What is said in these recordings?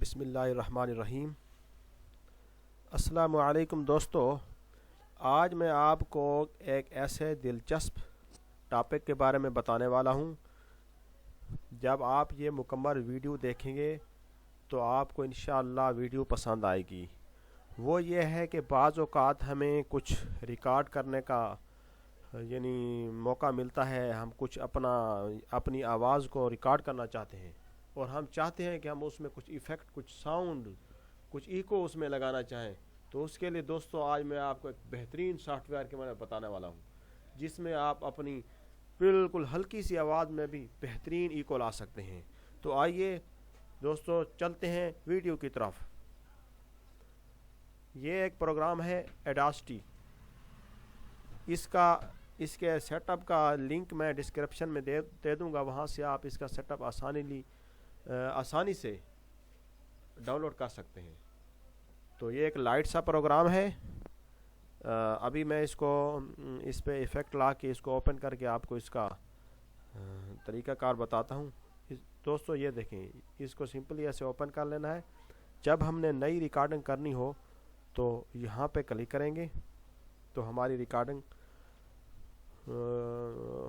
बिस्मिल्लाहिर्रहमानिर्रहीम। अस्सलामु अलैकुम दोस्तों, आज मैं आपको एक ऐसे दिलचस्प टॉपिक के बारे में बताने वाला हूं। जब आप ये मुकम्मल वीडियो देखेंगे तो आपको इंशाअल्लाह वीडियो पसंद आएगी। वो ये है कि बाज़ औक़ात हमें कुछ रिकॉर्ड करने का यानी मौका मिलता है। हम कुछ अपनी आवाज़ को रिकॉर्ड करना चाहते हैं और हम चाहते हैं कि हम उसमें कुछ इफ़ेक्ट, कुछ साउंड, कुछ इको उसमें लगाना चाहें। तो उसके लिए दोस्तों आज मैं आपको एक बेहतरीन सॉफ्टवेयर के बारे में बताने वाला हूं, जिसमें आप अपनी बिल्कुल हल्की सी आवाज़ में भी बेहतरीन इको ला सकते हैं। तो आइए दोस्तों चलते हैं वीडियो की तरफ। ये एक प्रोग्राम है एडासिटी। इसके सेटअप का लिंक मैं डिस्क्रिप्शन में दे दूंगा। वहाँ से आप इसका सेटअप आसानी से डाउनलोड कर सकते हैं। तो ये एक लाइट सा प्रोग्राम है। अभी मैं इस पे इफ़ेक्ट ला के इसको ओपन करके आपको इसका तरीक़ाकार बताता हूँ। दोस्तों ये देखें, इसको सिंपली ऐसे ओपन कर लेना है। जब हमने नई रिकॉर्डिंग करनी हो तो यहाँ पे क्लिक करेंगे तो हमारी रिकॉर्डिंग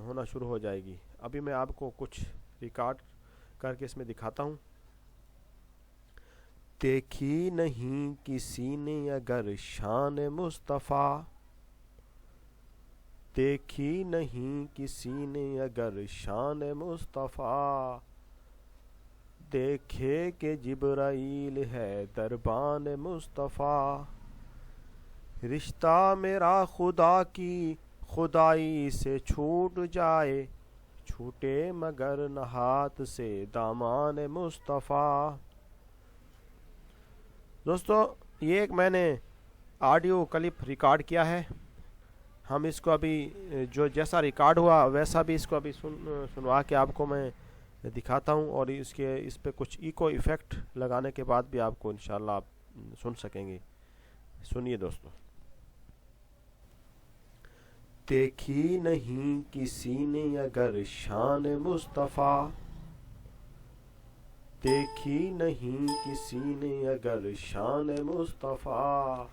होना शुरू हो जाएगी। अभी मैं आपको कुछ रिकॉर्ड करके इसमें दिखाता हूँ। देखी नहीं किसी ने अगर शान मुस्तफ़ा, देखी नहीं किसी ने अगर शान मुस्तफ़ा, देखे कि जिब्राइल है दरबान मुस्तफ़ा, रिश्ता मेरा खुदा की खुदाई से छूट जाए, छूटे मगर न हाथ से दामान मुस्तफ़ा। दोस्तों ये एक मैंने ऑडियो क्लिप रिकॉर्ड किया है। हम इसको अभी जो जैसा रिकॉर्ड हुआ वैसा भी इसको अभी सुनवा के आपको मैं दिखाता हूँ, और इस पे कुछ इको इफ़ेक्ट लगाने के बाद भी आपको इंशाल्लाह आप सुन सकेंगे। सुनिए दोस्तों। देखी नहीं किसी ने अगर शान मुस्तफ़ा, देखी नहीं किसी ने अगर शान मुस्तफ़ा,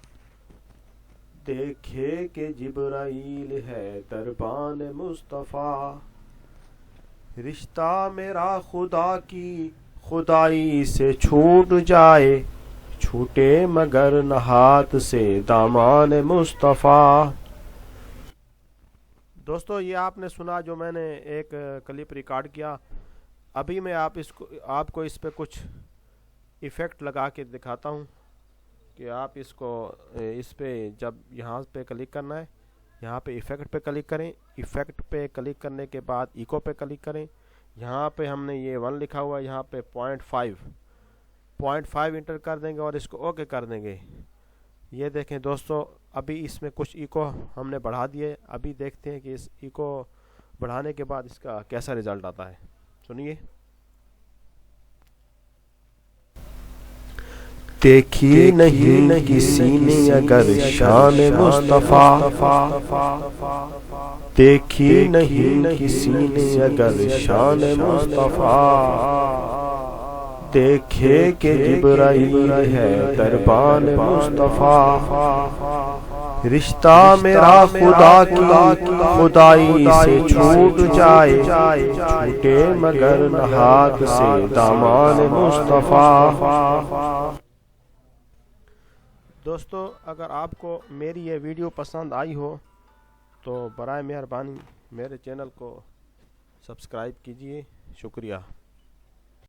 देखे कि जिब्राइल है दरबान मुस्तफ़ा, रिश्ता मेरा खुदा की खुदाई से छूट जाए, छूटे मगर न हाथ से दामान मुस्तफ़ा। दोस्तों ये आपने सुना जो मैंने एक क्लिप रिकॉर्ड किया। अभी मैं आपको इस पे कुछ इफ़ेक्ट लगा के दिखाता हूँ कि आप इस पे जब यहाँ पे क्लिक करना है, यहाँ पे इफ़ेक्ट पे क्लिक करें। इफ़ेक्ट पे क्लिक करने के बाद इको पे क्लिक करें। यहाँ पे हमने ये 1 लिखा हुआ है, यहाँ पे 0.5 इंटर कर देंगे और इसको ओके कर देंगे। ये देखें दोस्तों, अभी इसमें कुछ इको हमने बढ़ा दिए। अभी देखते हैं कि इस इको बढ़ाने के बाद इसका कैसा रिज़ल्ट आता है। सुनिए। देखी नहीं किसी ने अगर शान मुस्तफ़ा, देखी नहीं किसी ने अगर शान मुस्तफ़ा, देखे कि जिब्राइल है दरबान मुस्तफ़ा, रिश्ता मेरा खुदा की खुदाई से छूट जाए, छूटे मगर न हाथ से दामान मुस्तफ़ा। दोस्तों अगर आपको मेरी ये वीडियो पसंद आई हो तो बराए मेहरबानी मेरे चैनल को सब्सक्राइब कीजिए। शुक्रिया।